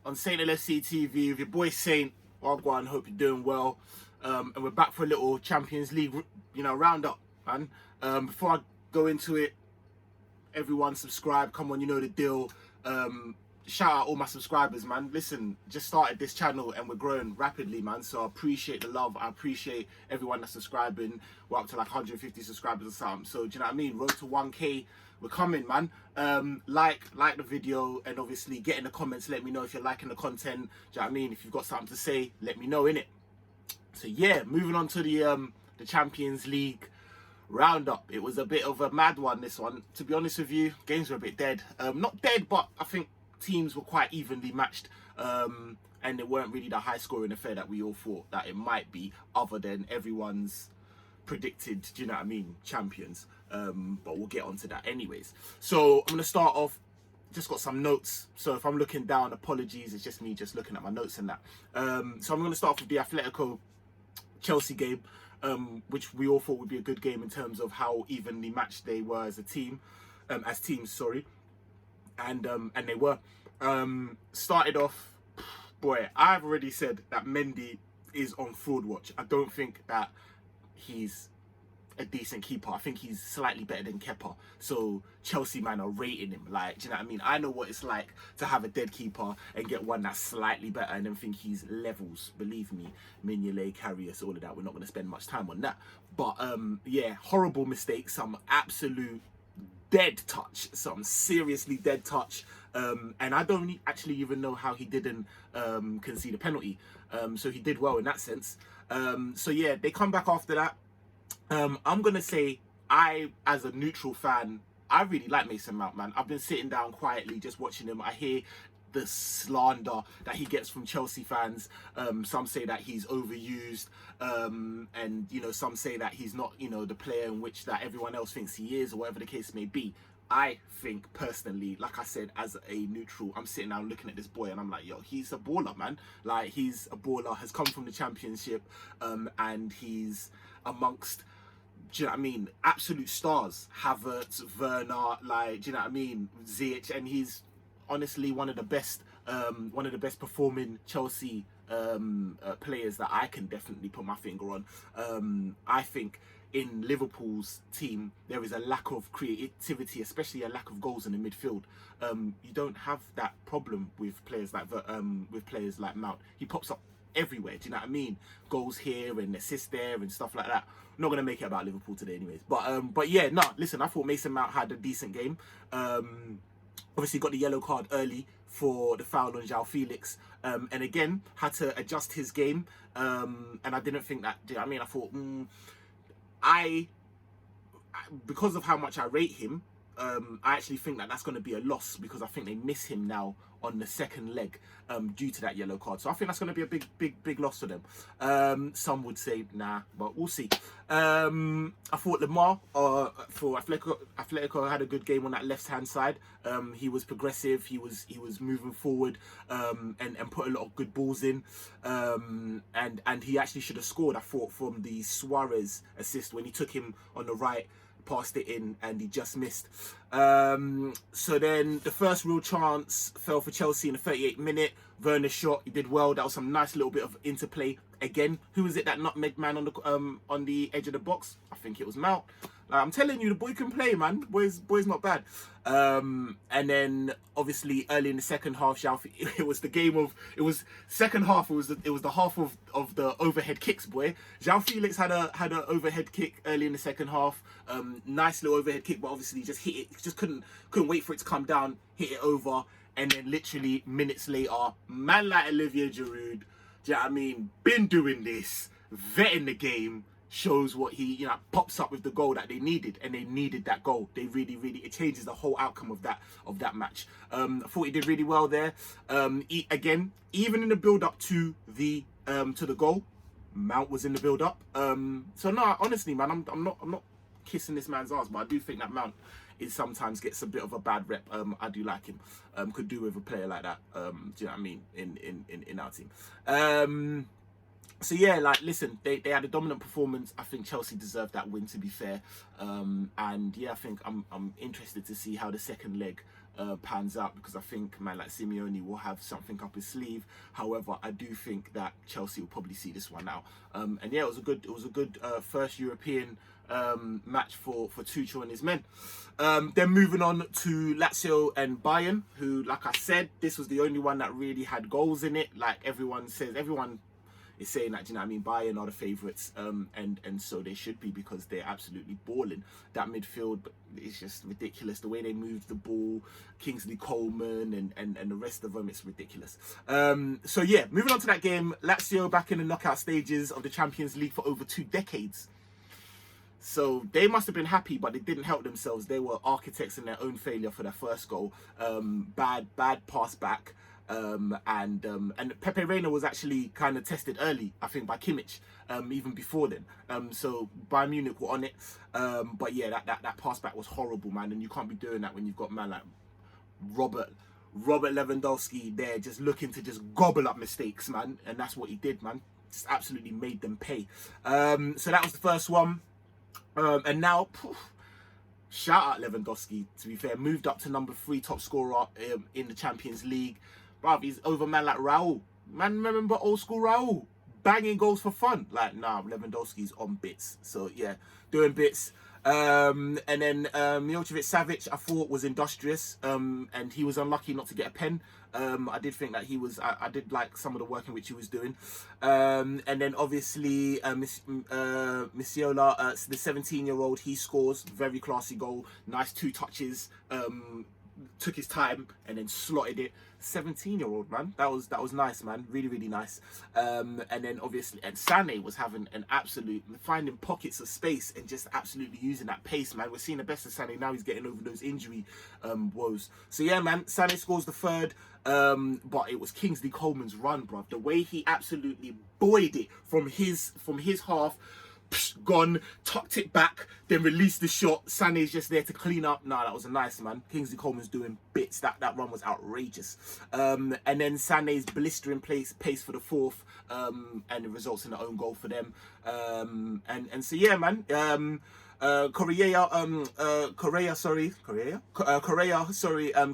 on Saint LFCTV with your boy Saint. Wagwan, hope you're doing well. And we're back for a little Champions League, roundup, man. Before I go into it, everyone subscribe. Come on, you know the deal. Shout out all my subscribers, man. Listen, just started this channel and we're growing rapidly, man. So I appreciate the love. I appreciate everyone that's subscribing. We're up to like 150 subscribers or something. So do you know what I mean? Road to 1K. We're coming, man. Like the video, and obviously get in the comments. Let me know if you're liking the content. Do you know what I mean? If you've got something to say, let me know, innit? So yeah, moving on to the Champions League roundup. It was a bit of a mad one, this one. To be honest with you, games were a bit dead. Not dead, but I think teams were quite evenly matched. And it weren't really the high scoring affair that we all thought that it might be, other than everyone's predicted, do you know what I mean, champions. But we'll get onto that anyways. So I'm going to start off, just got some notes. So if I'm looking down, apologies, it's just me just looking at my notes and that. So I'm going to start off with the Atletico Chelsea game, which we all thought would be a good game in terms of how evenly matched they were as a team, as teams, sorry. And they were. Started off, boy, I've already said that Mendy is on fraud watch. I don't think that he's a decent keeper. I think he's slightly better than Kepa. So Chelsea man are rating him. Like, do you know what I mean? I know what it's like to have a dead keeper and get one that's slightly better and then think he's levels. Believe me, Mignolet, Karius, all of that. We're not going to spend much time on that. But yeah, horrible mistakes. Some absolute dead touch. Some seriously dead touch. And I don't actually even know how he didn't concede a penalty. So he did well in that sense. So yeah, they come back after that. I'm going to say, as a neutral fan, I really like Mason Mount, man. I've been sitting down quietly just watching him. I hear the slander that he gets from Chelsea fans. Some say that he's overused, and some say that he's not the player in which that everyone else thinks he is, or whatever the case may be. I think personally, like I said, as a neutral, I'm sitting down looking at this boy and I'm like, yo, he's a baller, man. Like, he's a baller, has come from the Championship, and he's amongst, do you know what I mean, absolute stars. Havertz, Werner, like, do you know what I mean, Ziyech, and he's honestly one of the best performing Chelsea players that I can definitely put my finger on. I think in Liverpool's team there is a lack of creativity, especially a lack of goals in the midfield. You don't have that problem with players like Mount. He pops up everywhere, do you know what I mean? Goals here and assists there and stuff like that. I'm not gonna make it about Liverpool today anyways, but yeah, no, listen, I thought Mason Mount had a decent game. Obviously got the yellow card early for the foul on João Felix, and again had to adjust his game, and I didn't think that, do you know what I mean? I thought because of how much I rate him, I actually think that that's going to be a loss, because I think they miss him now on the second leg due to that yellow card. So I think that's going to be a big loss for them. Some would say nah, but we'll see. I thought Lamar for Atletico had a good game on that left hand side. He was progressive. He was moving forward, and put a lot of good balls in. And he actually should have scored, I thought, from the Suarez assist when he took him on the right, passed it in, and he just missed. So then the first real chance fell for Chelsea in the 38th minute. Werner shot, he did well. That was some nice little bit of interplay. Again, who was it that nutmeg man on the edge of the box? I think it was Mount. I'm telling you, the boy can play, man. Boy's not bad. And then obviously early in the second half, it was the game of, it was second half. It was the half of the overhead kicks, boy. João Felix had a overhead kick early in the second half. Nice little overhead kick, but obviously just hit it. Just couldn't wait for it to come down, hit it over, and then literally minutes later, man like Olivier Giroud, do you know what I mean, been doing this, vetting the game, shows what he pops up with the goal that they needed, and they needed that goal. They really it changes the whole outcome of that match. I thought he did really well there. Again, even in the build up to the goal, Mount was in the build up. So no, honestly, man, I'm not kissing this man's ass, but I do think that Mount sometimes gets a bit of a bad rep. I do like him. Could do with a player like that. Do you know what I mean? In our team. So yeah, like listen, they had a dominant performance. I think Chelsea deserved that win, to be fair. And yeah, I think I'm interested to see how the second leg pans out, because I think man like Simeone will have something up his sleeve. However, I do think that Chelsea will probably see this one out. And yeah, it was a good first European match for Tuchel and his men. Then moving on to Lazio and Bayern, who, like I said, this was the only one that really had goals in it. Like everyone is saying that, do you know what I mean, Bayern are the favourites, and so they should be, because they're absolutely balling. That midfield is just ridiculous. The way they move the ball, Kingsley Coleman and the rest of them, it's ridiculous. So yeah, moving on to that game, Lazio back in the knockout stages of the Champions League for over 2 decades. So they must have been happy, but they didn't help themselves. They were architects in their own failure for their first goal. Bad pass back. And Pepe Reina was actually kind of tested early, I think, by Kimmich, even before then. So Bayern Munich were on it. But yeah, that pass back was horrible, man. And you can't be doing that when you've got man like Robert Lewandowski there, just looking to just gobble up mistakes, man. And that's what he did, man. Just absolutely made them pay. So that was the first one. And now, shout out Lewandowski, to be fair, moved up to number 3 top scorer in the Champions League. Bruv, he's over man like Raul. Man, remember old school Raul? Banging goals for fun. Like, nah, Lewandowski's on bits. So, yeah, doing bits. And then Milosevic Savic, I thought, was industrious. And he was unlucky not to get a pen. I did think that he was... I did like some of the work in which he was doing. And then, obviously, Misiola, the 17-year-old, he scores. Very classy goal. Nice 2 touches. Took his time and then slotted it. 17-year-old, man. That was nice, man. Really, really nice. And then obviously, and Sané was having an absolute, finding pockets of space and just absolutely using that pace, man. We're seeing the best of Sané now. He's getting over those injury woes. So yeah, man. Sané scores the 3rd. But it was Kingsley Coleman's run, bruv. The way he absolutely buoyed it from his half. Gone, tucked it back, then released the shot. Sané's just there to clean up. Nah, that was a nice, man. Kingsley Coleman's doing bits. That run was outrageous. And then Sané's blistering pace for the 4th, and it results in an own goal for them. And so yeah, man. Correa,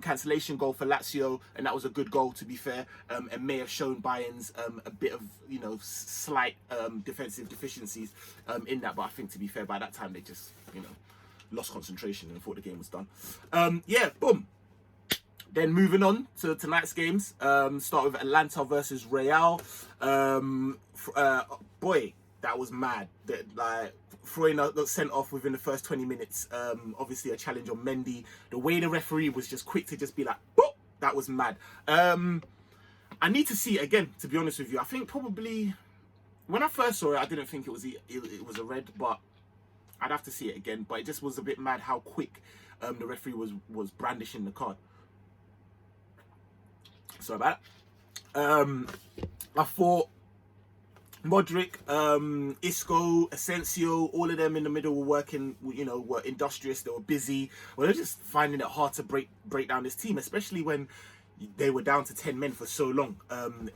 cancellation goal for Lazio, and that was a good goal, to be fair, and may have shown Bayern's a bit of, you know, slight defensive deficiencies in that, but I think, to be fair, by that time they just, you know, lost concentration and thought the game was done. Yeah, boom. Then moving on to tonight's games, start with Atalanta versus Real. Boy, that was mad. That, like, Freuler got sent off within the first 20 minutes. Obviously a challenge on Mendy. The way the referee was just quick to just be like, boop, that was mad. I need to see it again, to be honest with you. I think probably when I first saw it, I didn't think it was a red, but I'd have to see it again. But it just was a bit mad how quick the referee was brandishing the card. Sorry about that. I thought Modric, Isco, Asensio, all of them in the middle were working, you know, were industrious, they were busy. Well, they're just finding it hard to break down this team, especially when they were down to 10 men for so long.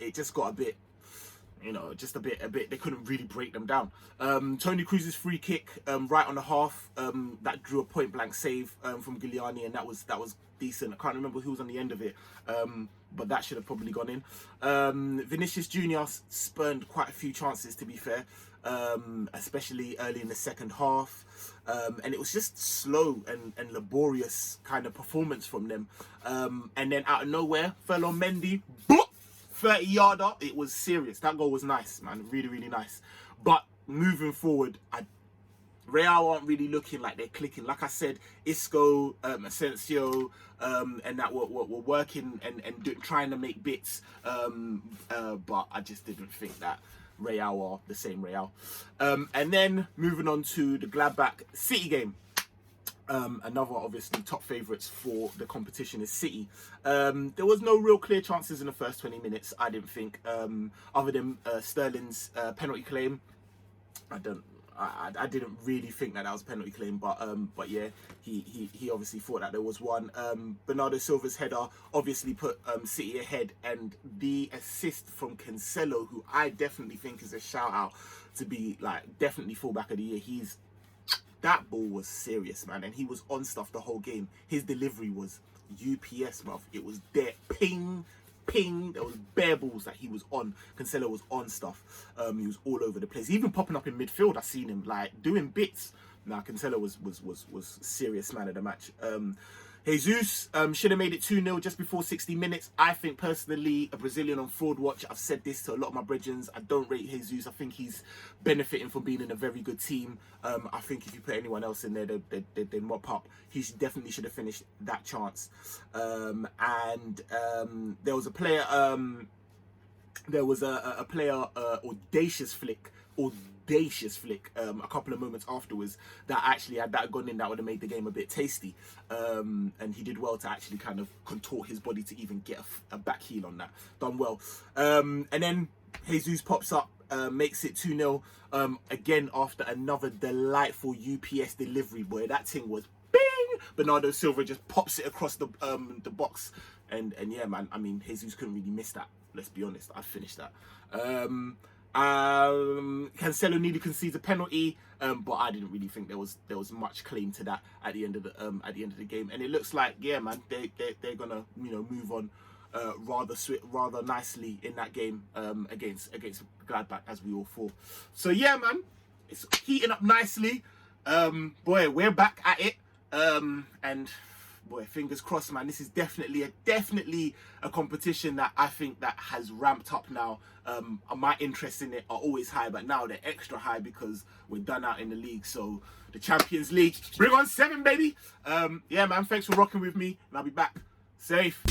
It just got a bit, you know, just a bit, they couldn't really break them down. Toni Kroos's free kick, right on the half, that drew a point blank save from Giuliani, and that was decent. I can't remember who was on the end of it, but that should have probably gone in. Vinicius Junior spurned quite a few chances, to be fair, especially early in the second half, and it was just slow and laborious kind of performance from them. And then out of nowhere, fell on Mendy, boop, 30-yarder. It was serious. That goal was nice, man. Really, really nice. But moving forward, Real aren't really looking like they're clicking. Like I said, Isco, Asensio, and that were working and trying to make bits. But I just didn't think that Real are the same Real. And then moving on to the Gladbach City game. Another, obviously, top favourites for the competition is City. There was no real clear chances in the first 20 minutes, I didn't think, other than Sterling's penalty claim. I didn't really think that was a penalty claim, but yeah, he obviously thought that there was one. Bernardo Silva's header obviously put City ahead, and the assist from Cancelo, who I definitely think is a shout out to be like definitely fullback of the year. That ball was serious, man, and he was on stuff the whole game. His delivery was UPS, bruv. It was there, ping. There was bare balls that he was on. Cancelo was on stuff. He was all over the place. Even popping up in midfield, I seen him like doing bits. Nah, Cancelo was serious man of the match. Jesus should have made it 2-0 just before 60 minutes. I think personally, a Brazilian on fraud watch, I've said this to a lot of my brethrens, I don't rate Jesus. I think he's benefiting from being in a very good team. I think if you put anyone else in there, they'd mop up. He definitely should have finished that chance. And there was a player, audacious flick a couple of moments afterwards that actually had that gone in, that would have made the game a bit tasty, and he did well to actually kind of contort his body to even get a back heel on that. Done well. And then Jesus pops up, makes it 2-0 again after another delightful UPS delivery. Boy, that thing was bing. Bernardo Silva just pops it across the box, and yeah, man, I mean, Jesus couldn't really miss that. Let's be honest, I finished that. Cancelo nearly concedes a penalty, but I didn't really think there was much claim to that at the end of the game. And it looks like, yeah, man, they're gonna move on rather nicely in that game against Gladbach, as we all thought. So yeah, man, it's heating up nicely. Boy, we're back at it, and boy, fingers crossed, man. This is definitely a competition that I think that has ramped up now. My interests in it are always high, but now they're extra high because we're done out in the league. So the Champions League, bring on 7, baby. Yeah, man, thanks for rocking with me, and I'll be back safe.